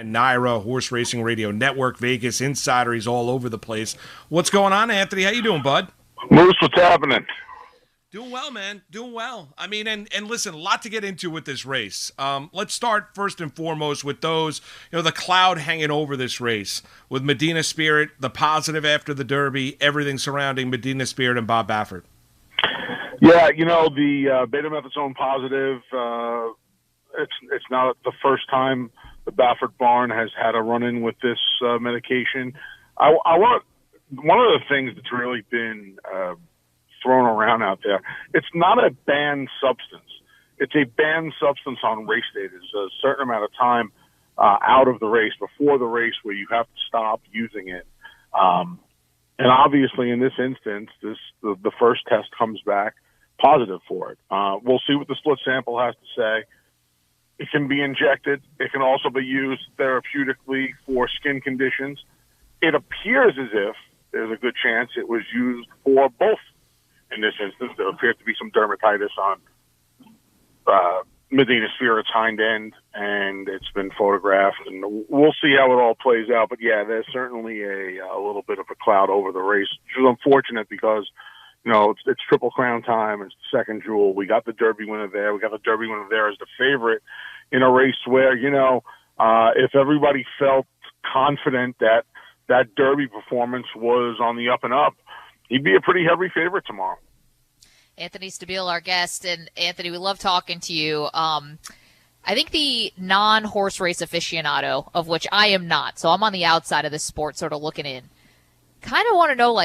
and Naira, Horse Racing Radio Network, Vegas Insider. He's all over the place. What's going on, Anthony? How you doing, bud? Moose, what's happening? Doing well, man. Doing well. I mean, and listen, a lot to get into with this race. Let's start first and foremost with those, the cloud hanging over this race with Medinas Spirit, the positive after the Derby, everything surrounding Medinas Spirit and Bob Baffert. Yeah, the betamethasone positive, it's not the first time the Baffert barn has had a run-in with this medication. One of the things that's really been thrown around out there, it's not a banned substance. It's a banned substance on race day. There's a certain amount of time out of the race, before the race, where you have to stop using it. And obviously, in this instance, the first test comes back positive for it. We'll see what the split sample has to say. It can be injected. It can also be used therapeutically for skin conditions. It appears as if there's a good chance it was used for both. In this instance, there appears to be some dermatitis on Medinas Spirit's hind end, and it's been photographed, and we'll see how it all plays out. But yeah, there's certainly a little bit of a cloud over the race, which is unfortunate because, it's Triple Crown time. It's the second jewel. We got the Derby winner there. We got the Derby winner there as the favorite in a race where, if everybody felt confident that that Derby performance was on the up and up, he'd be a pretty heavy favorite tomorrow. Anthony Stabile, our guest. And Anthony, we love talking to you. I think the non-horse race aficionado, of which I am not, so I'm on the outside of this sport sort of looking in, kind of want to know,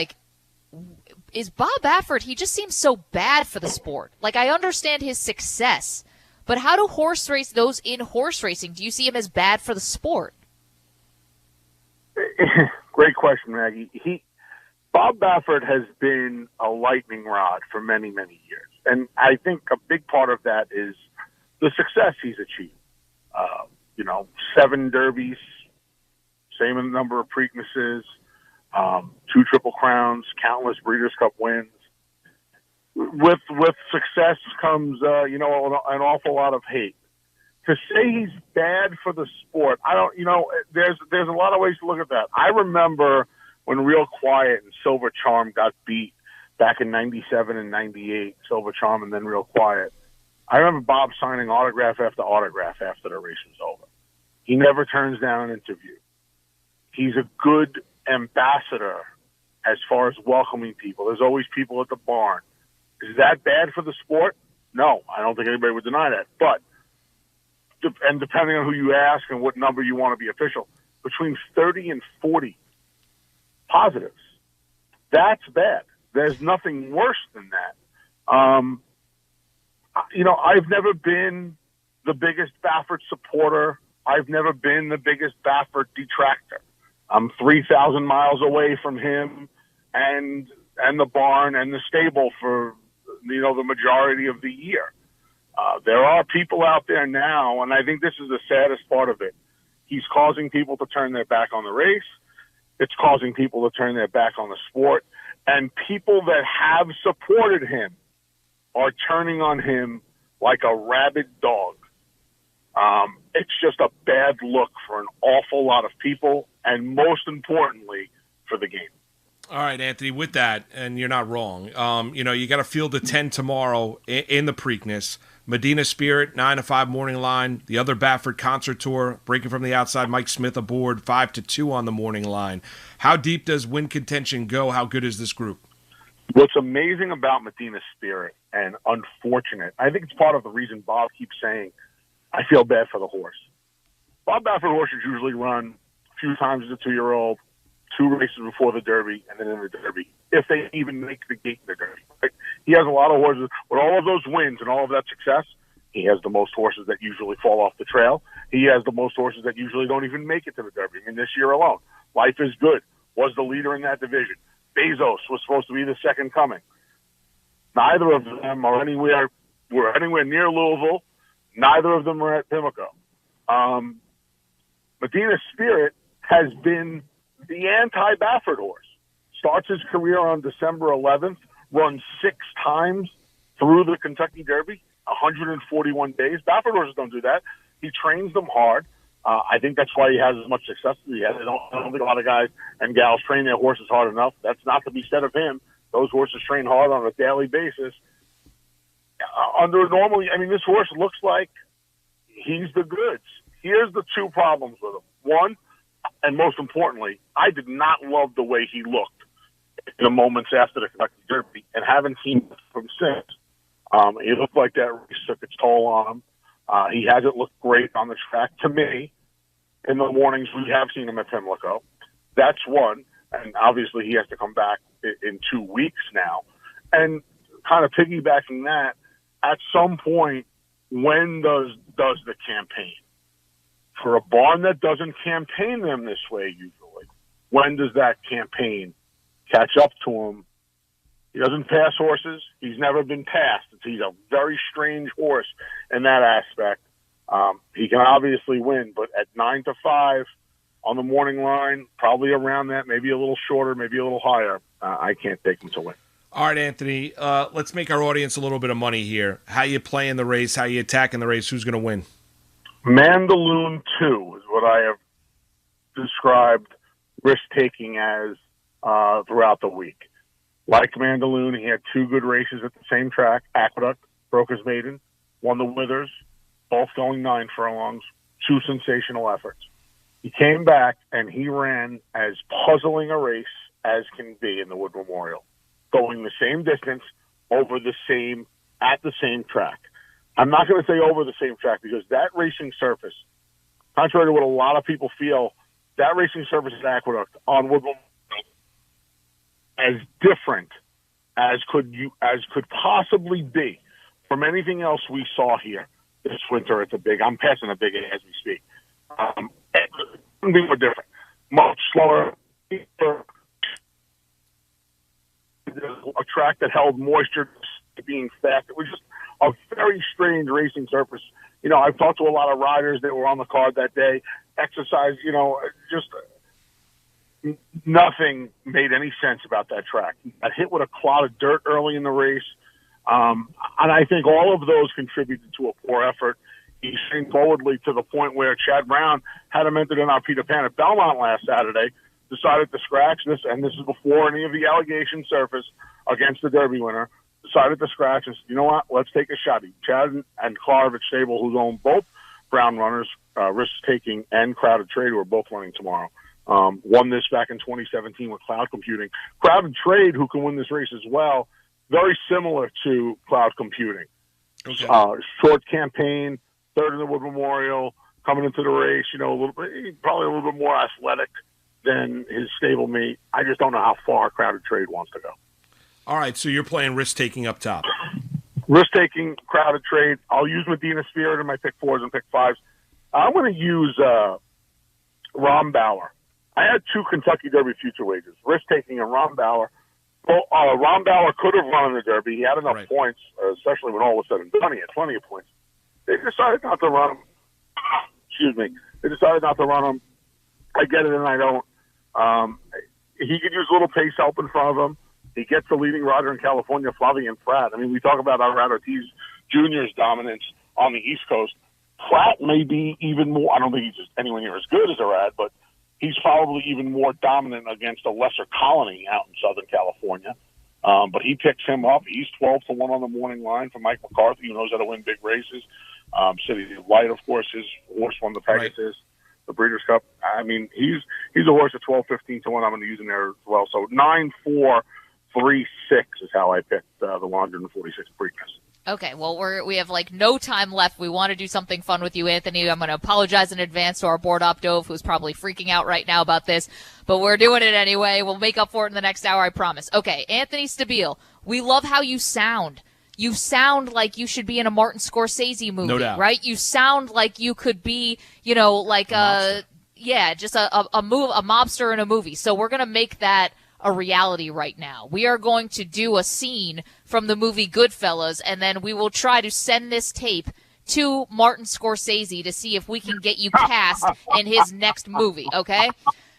is Bob Baffert, he just seems so bad for the sport. I understand his success, but how do those in horse racing, do you see him as bad for the sport? Great question, Maggie. Bob Baffert has been a lightning rod for many, many years. And I think a big part of that is the success he's achieved. 7 derbies, same number of Preaknesses, 2 Triple Crowns, countless Breeders' Cup wins. With success comes, an awful lot of hate. To say he's bad for the sport, there's a lot of ways to look at that. I remember when Real Quiet and Silver Charm got beat back in 97 and 98, Silver Charm and then Real Quiet. I remember Bob signing autograph after autograph after the race was over. He never turns down an interview. He's a good ambassador as far as welcoming people. There's always people at the barn. Is that bad for the sport? No, I don't think anybody would deny that. But, and depending on who you ask and what number you want to be official, between 30 and 40 positives, that's bad. There's nothing worse than that. I've never been the biggest Baffert supporter. I've never been the biggest Baffert detractor. I'm 3,000 miles away from him and the barn and the stable for, the majority of the year. There are people out there now, and I think this is the saddest part of it. He's causing people to turn their back on the race. It's causing people to turn their back on the sport. And people that have supported him are turning on him like a rabid dog. It's just a bad look for an awful lot of people, and most importantly, for the game. All right, Anthony, with that, and you're not wrong, you got to field a 10 tomorrow in the Preakness. Medinas Spirit, 9 to 5 morning line. The other Baffert concert tour, breaking from the outside, Mike Smith aboard, 5 to 2 on the morning line. How deep does win contention go? How good is this group? What's amazing about Medinas Spirit, and unfortunate, I think it's part of the reason Bob keeps saying, I feel bad for the horse. Bob Baffert horses usually run a few times as a 2-year-old, 2 races before the Derby, and then in the Derby, if they even make the gate in the Derby. Right? He has a lot of horses. With all of those wins and all of that success, he has the most horses that usually fall off the trail. He has the most horses that usually don't even make it to the Derby. I mean, this year alone, Life is Good was the leader in that division. Bezos was supposed to be the second coming. Neither of them were anywhere near Louisville. Neither of them are at Pimlico. Medinas Spirit has been the anti-Baffert horse. Starts his career on December 11th, runs 6 times through the Kentucky Derby, 141 days. Baffert horses don't do that. He trains them hard. I think that's why he has as much success as he has. I don't think a lot of guys and gals train their horses hard enough. That's not to be said of him. Those horses train hard on a daily basis. This horse looks like he's the goods. Here's the two problems with him. One, and most importantly, I did not love the way he looked in the moments after the Kentucky Derby, and haven't seen him from since. He looked like that race took its toll on him. He hasn't looked great on the track to me. In the mornings, we have seen him at Pimlico. That's one, and obviously he has to come back in 2 weeks now. And kind of piggybacking that, at some point, when does the campaign? For a barn that doesn't campaign them this way usually, when does that campaign catch up to him? He doesn't pass horses. He's never been passed. He's a very strange horse in that aspect. He can obviously win, but at 9-5 on the morning line, probably around that, maybe a little shorter, maybe a little higher, I can't take him to win. All right, Anthony, let's make our audience a little bit of money here. How you playing the race? How you attacking the race? Who's going to win? Mandaloon 2 is what I have described risk-taking as throughout the week. Like Mandaloon, he had 2 good races at the same track. Aqueduct broke his maiden, won the Withers, both going 9 furlongs, 2 sensational efforts. He came back and he ran as puzzling a race as can be in the Wood Memorial, going the same distance at the same track. I'm not going to say over the same track because that racing surface, contrary to what a lot of people feel, that racing surface at Aqueduct on Wood Memorial as different as could possibly be from anything else we saw here this winter at the Big. I'm passing the Big as we speak. It couldn't be more different. Much slower. A track that held moisture being fast. It was just a very strange racing surface. I've talked to a lot of riders that were on the card that day. Exercise, just nothing made any sense about that track. He got hit with a clod of dirt early in the race. And I think all of those contributed to a poor effort. He came forwardly to the point where Chad Brown had him entered in our Peter Pan at Belmont last Saturday, decided to scratch this, and this is before any of the allegations surfaced against the Derby winner, decided to scratch and said, you know what, let's take a shot. Chad and Clarv at Stable, who own both Brown runners, Risk Taking and Crowded Trade, who are both running tomorrow, won this back in 2017 with Cloud Computing. Crowded Trade, who can win this race as well, very similar to Cloud Computing. Okay. Short campaign, third in the Wood Memorial, coming into the race, probably a little bit more athletic than his stablemate. I just don't know how far Crowded Trade wants to go. All right, so you're playing risk-taking up top. Risk-taking, Crowded Trade. I'll use Medinas Spirit in my pick 4s and pick 5s. I'm going to use Ron Bauer. I had 2 Kentucky Derby future wagers, Risk-taking and Ron Bauer. Well, Ron Bauer could have run in the Derby. He had enough points, especially when all was said and done. He had plenty of points. They decided not to run him. Excuse me. They decided not to run him. I get it and I don't. He could use a little pace help in front of him. He gets the leading rider in California, Flavian Pratt. I mean, we talk about Irad Ortiz Jr.'s dominance on the East Coast. Pratt may be even more. I don't think he's just anywhere near as good as Irad, but he's probably even more dominant against a lesser colony out in Southern California. But he picks him up. He's 12-1 on the morning line for Mike McCarthy, who knows how to win big races. City Light, of course, his horse won the Pegasus, the Breeders' Cup. I mean, he's a horse at 12-15 to 1. I'm going to use him there as well. So 9-4. 3-6 is how I picked the 146 Preakness. Okay, well, we have no time left. We want to do something fun with you, Anthony. I'm going to apologize in advance to our board op Dove, who's probably freaking out right now about this, but we're doing it anyway. We'll make up for it in the next hour, I promise. Okay, Anthony Stabile, we love how you sound. You sound like you should be in a Martin Scorsese movie, no doubt. Right? You sound like you could be, just a mobster in a movie. So we're going to make that a reality right now. We are going to do a scene from the movie Goodfellas, and then we will try to send this tape to Martin Scorsese to see if we can get you cast in his next movie, okay?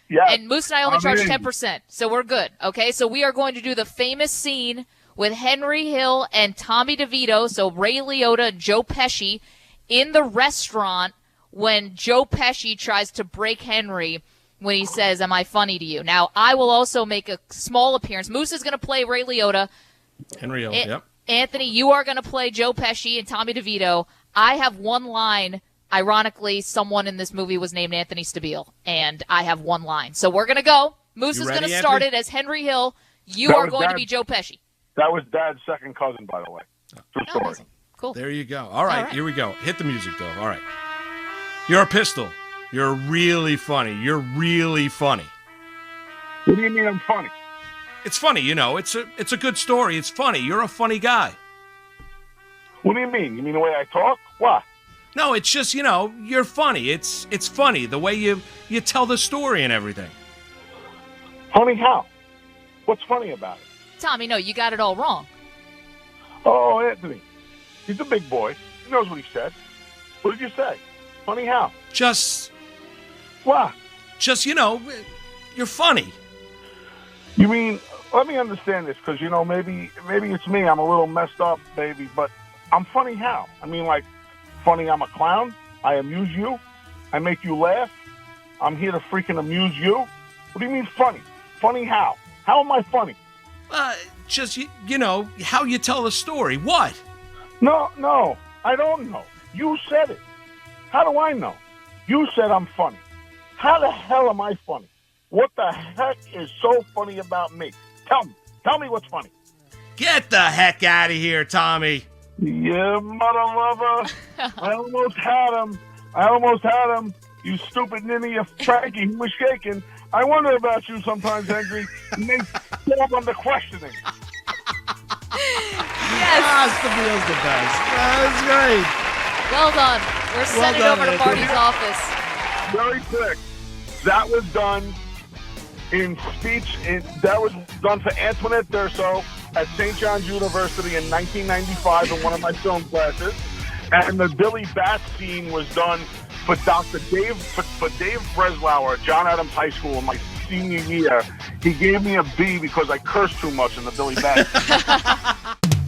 Yeah. And Moose and I only charge 10%, so we're good, okay? So we are going to do the famous scene with Henry Hill and Tommy DeVito, so Ray Liotta and Joe Pesci, in the restaurant when Joe Pesci tries to break Henry when he says, "Am I funny to you?" Now, I will also make a small appearance. Moose is going to play Ray Liotta. Henry Hill, yep. Anthony, you are going to play Joe Pesci and Tommy DeVito. I have one line. Ironically, someone in this movie was named Anthony Stabile, and I have one line. So we're going to go. Moose is going to start it as Henry Hill. You are going to be Joe Pesci. That was Dad's second cousin, by the way. True story. Amazing. Cool. There you go. All right, here we go. Hit the music, though. All right. You're a pistol. You're really funny. You're really funny. What do you mean I'm funny? It's funny, you know. It's a good story. It's funny. You're a funny guy. What do you mean? You mean the way I talk? What? No, it's just, you know, you're funny. It's funny the way you tell the story and everything. Funny how? What's funny about it? Tommy, no, you got it all wrong. Oh, Anthony. He's a big boy. He knows what he said. What did you say? Funny how? Just, What? you know, you're funny. You mean, let me understand this, because, you know, maybe it's me. I'm a little messed up, baby, but I'm funny how? I mean, like, funny I'm a clown? I amuse you? I make you laugh? I'm here to freaking amuse you? What do you mean funny? Funny how? How am I funny? Just, you know, how you tell the story. What? No, I don't know. You said it. How do I know? You said I'm funny. How the hell am I funny? What the heck is so funny about me? Tell me what's funny. Get the heck out of here, Tommy. Yeah, mother lover. I almost had him. You stupid ninny, you Frankie. He was shaking. I wonder about you sometimes, Henry. You may fall under questioning. Yes. Stabile's the best. That's great. Well done. We're sending over to Marty's office. Very quick. That was done in speech. That was done for Antoinette Durso at St. John's University in 1995 in one of my film classes. And the Billy Bat scene was done for Dr. Dave, for Dave Breslauer at John Adams High School in my senior year. He gave me a B because I cursed too much in the Billy Bat scene.